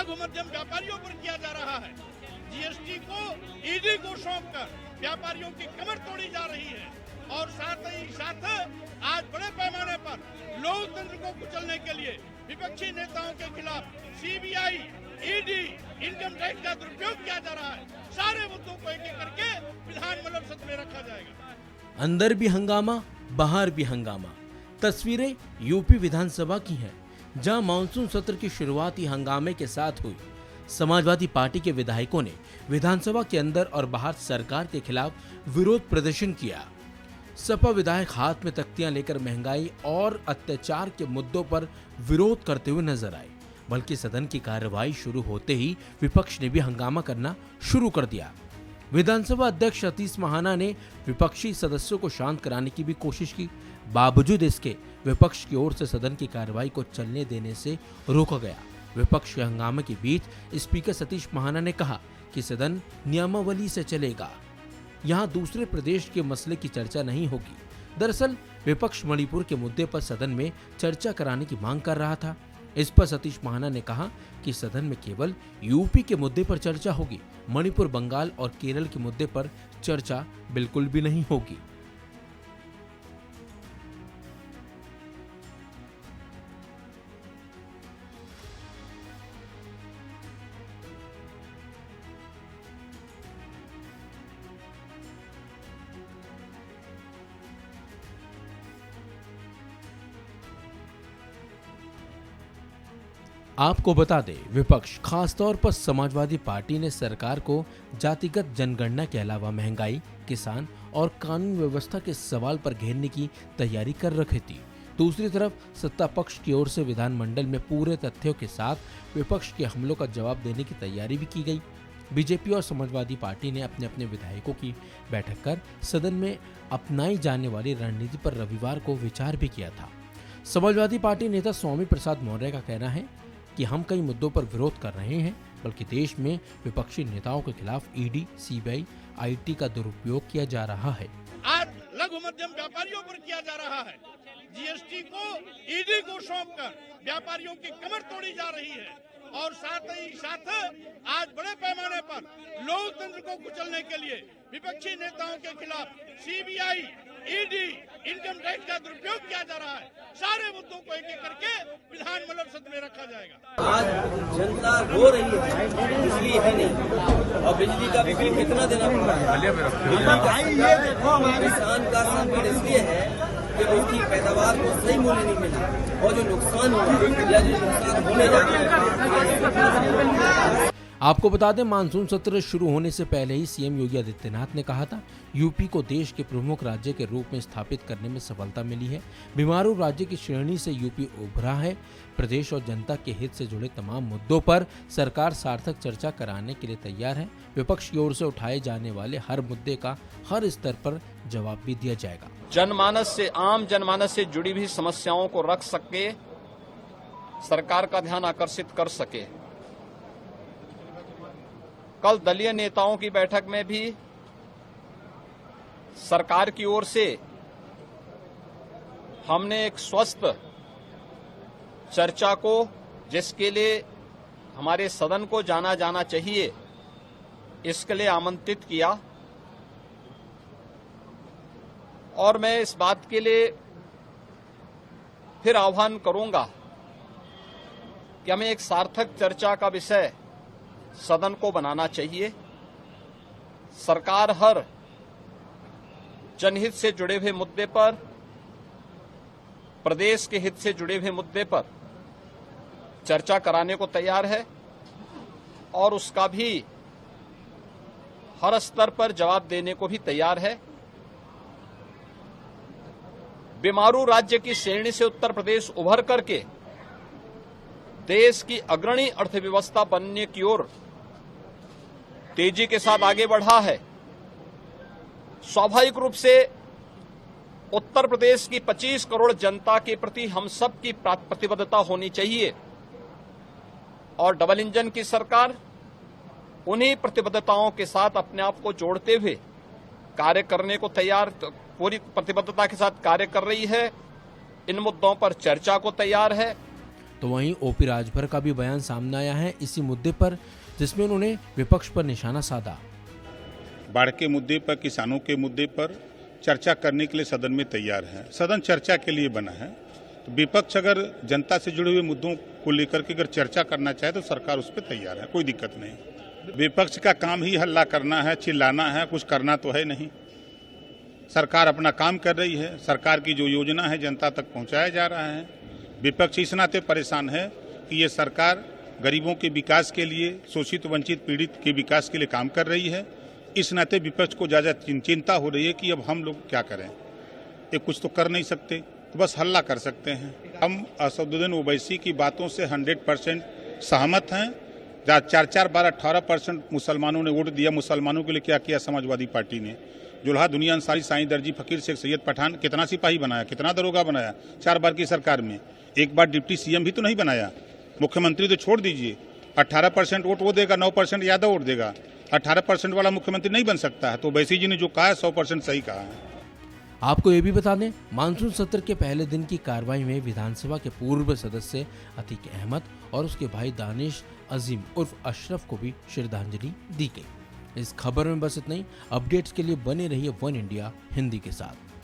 लघु मध्यम व्यापारियों पर किया जा रहा है। जीएसटी को ईडी को सौंपकर व्यापारियों की कमर तोड़ी जा रही है और साथ ही साथ आज बड़े पैमाने पर लोकतंत्र को कुचलने के लिए विपक्षी नेताओं के खिलाफ सीबीआई, ईडी, इनकम टैक्स का दुरुपयोग किया जा रहा है। सारे मुद्दों को एक एक करके विधानमंडल सत्र में रखा जाएगा। अंदर भी हंगामा, बाहर भी हंगामा। तस्वीरें यूपी विधानसभा की हैं, जहां मानसून सत्र की शुरुआत ही हंगामे के साथ हुई। समाजवादी पार्टी के विधायकों ने विधानसभा के अंदर और बाहर सरकार के खिलाफ विरोध प्रदर्शन किया। सपा विधायक हाथ में तख्तियां लेकर महंगाई और अत्याचार के मुद्दों पर विरोध करते हुए नजर आए। बल्कि सदन की कार्रवाई शुरू होते ही विपक्ष ने भी हंगामा करना शुरू कर दिया। विधानसभा अध्यक्ष सतीश महाना ने विपक्षी सदस्यों को शांत कराने की भी कोशिश की। बावजूद इसके विपक्ष की ओर से सदन की कार्रवाई को चलने देने से रोका गया। विपक्ष के हंगामे के बीच स्पीकर सतीश महाना ने कहा कि सदन नियमावली से चलेगा, यहाँ दूसरे प्रदेश के मसले की चर्चा नहीं होगी। दरअसल विपक्ष मणिपुर के मुद्दे पर सदन में चर्चा कराने की मांग कर रहा था। इस पर सतीश महाना ने कहा कि सदन में केवल यूपी के मुद्दे पर चर्चा होगी, मणिपुर, बंगाल और केरल के मुद्दे पर चर्चा बिल्कुल भी नहीं होगी। आपको बता दें, विपक्ष खासतौर पर समाजवादी पार्टी ने सरकार को जातिगत जनगणना के अलावा महंगाई, किसान और कानून व्यवस्था के सवाल पर घेरने की तैयारी कर रखी थी। दूसरी तरफ सत्ता पक्ष की ओर से विधानमंडल में पूरे तथ्यों के साथ विपक्ष के हमलों का जवाब देने की तैयारी भी की गई। बीजेपी और समाजवादी पार्टी ने अपने अपने विधायकों की बैठक कर सदन में अपनाई जाने वाली रणनीति पर रविवार को विचार भी किया था। समाजवादी पार्टी नेता स्वामी प्रसाद मौर्य का कहना है कि हम कई मुद्दों पर विरोध कर रहे हैं, बल्कि देश में विपक्षी नेताओं के खिलाफ ईडी, सीबीआई, आईटी का दुरुपयोग किया जा रहा है। आज लघु मध्यम व्यापारियों पर किया जा रहा है। जीएसटी को ईडी को सौंपकर व्यापारियों की कमर तोड़ी जा रही है और साथ ही साथ आज बड़े पैमाने पर लोकतंत्र को कुचलने के लिए विपक्षी नेताओं के खिलाफ सीबीआई, ईडी, इनकम टैक्स का दुरुपयोग किया जा रहा है। सारे मुद्दों को एक एक करके विधानमंडल सत्र में रखा जाएगा। आज जनता रो रही है, बिजली है नहीं और बिजली का बिल कितना देना पड़ रहा है। किसान का संकट इसलिए है कि उसकी पैदावार को सही मूल्य नहीं मिला और जो नुकसान हुआ या जो नुकसान होने लगा। आपको बता दें, मानसून सत्र शुरू होने से पहले ही सीएम योगी आदित्यनाथ ने कहा था, यूपी को देश के प्रमुख राज्य के रूप में स्थापित करने में सफलता मिली है। बीमारू राज्य की श्रेणी से यूपी उभरा है। प्रदेश और जनता के हित से जुड़े तमाम मुद्दों पर सरकार सार्थक चर्चा कराने के लिए तैयार है। विपक्ष की ओर से उठाए जाने वाले हर मुद्दे का हर स्तर पर जवाब भी दिया जाएगा। आम जनमानस से जुड़ी हुई समस्याओं को रख सके, सरकार का ध्यान आकर्षित कर सके। कल दलीय नेताओं की बैठक में भी सरकार की ओर से हमने एक स्वस्थ चर्चा को, जिसके लिए हमारे सदन को जाना जाना चाहिए, इसके लिए आमंत्रित किया। और मैं इस बात के लिए फिर आह्वान करूंगा कि हमें एक सार्थक चर्चा का विषय सदन को बनाना चाहिए। सरकार हर जनहित से जुड़े हुए मुद्दे पर, प्रदेश के हित से जुड़े हुए मुद्दे पर चर्चा कराने को तैयार है और उसका भी हर स्तर पर जवाब देने को भी तैयार है। बीमारू राज्य की श्रेणी से उत्तर प्रदेश उभर करके देश की अग्रणी अर्थव्यवस्था बनने की ओर तेजी के साथ आगे बढ़ा है। स्वाभाविक रूप से उत्तर प्रदेश की 25 करोड़ जनता के प्रति हम सब की प्रतिबद्धता होनी चाहिए और डबल इंजन की सरकार उन्हीं प्रतिबद्धताओं के साथ अपने आप को जोड़ते हुए कार्य करने को तैयार, पूरी प्रतिबद्धता के साथ कार्य कर रही है। इन मुद्दों पर चर्चा को तैयार है। तो वहीं ओपी राजभर का भी बयान सामने आया है इसी मुद्दे पर, जिसमें उन्होंने विपक्ष पर निशाना साधा। बाढ़ के मुद्दे पर, किसानों के मुद्दे पर चर्चा करने के लिए सदन में तैयार है। सदन चर्चा के लिए बना है, तो विपक्ष अगर जनता से जुड़े हुए मुद्दों को लेकर के अगर चर्चा करना चाहे तो सरकार उस पर तैयार है, कोई दिक्कत नहीं। विपक्ष का काम ही हल्ला करना है, चिल्लाना है, कुछ करना तो है नहीं। सरकार अपना काम कर रही है, सरकार की जो योजना है जनता तक पहुंचाया जा रहा है। विपक्ष इस नाते परेशान है कि ये सरकार गरीबों के विकास के लिए, शोषित वंचित पीड़ित के विकास के लिए काम कर रही है। इस नाते विपक्ष को ज्यादा चिंता हो रही है कि अब हम लोग क्या करें, ये कुछ तो कर नहीं सकते, तो बस हल्ला कर सकते हैं। हम असदुद्दीन ओवैसी की बातों से 100% सहमत हैं। जहाँ 4-4, 12, 18% मुसलमानों ने वोट दिया, मुसलमानों के लिए क्या किया समाजवादी पार्टी ने? जुल्हा दुनिया अंसारी, साईं दर्जी, फकीर शेख सैयद पठान, कितना सिपाही बनाया, कितना दरोगा बनाया 4 बार की सरकार में। एक बार डिप्टी सीएम भी तो नहीं बनाया। मुख्यमंत्री तो छोड़ दीजिए, 18% वोट वो देगा, 9% यादव वोट देगा। 18% वाला मुख्यमंत्री नहीं बन सकता है। तो ओवैसी जी ने जो कहा है 100% सही कहा है। आपको ये भी बता दें, मानसून सत्र के पहले दिन की कार्रवाई में विधानसभा के पूर्व सदस्य अतीक अहमद और उसके भाई दानिश अजीम उर्फ अशरफ को भी श्रद्धांजलि दी गई। इस खबर में बस इतना ही। अपडेट्स के लिए बने रहिए वन इंडिया हिंदी के साथ।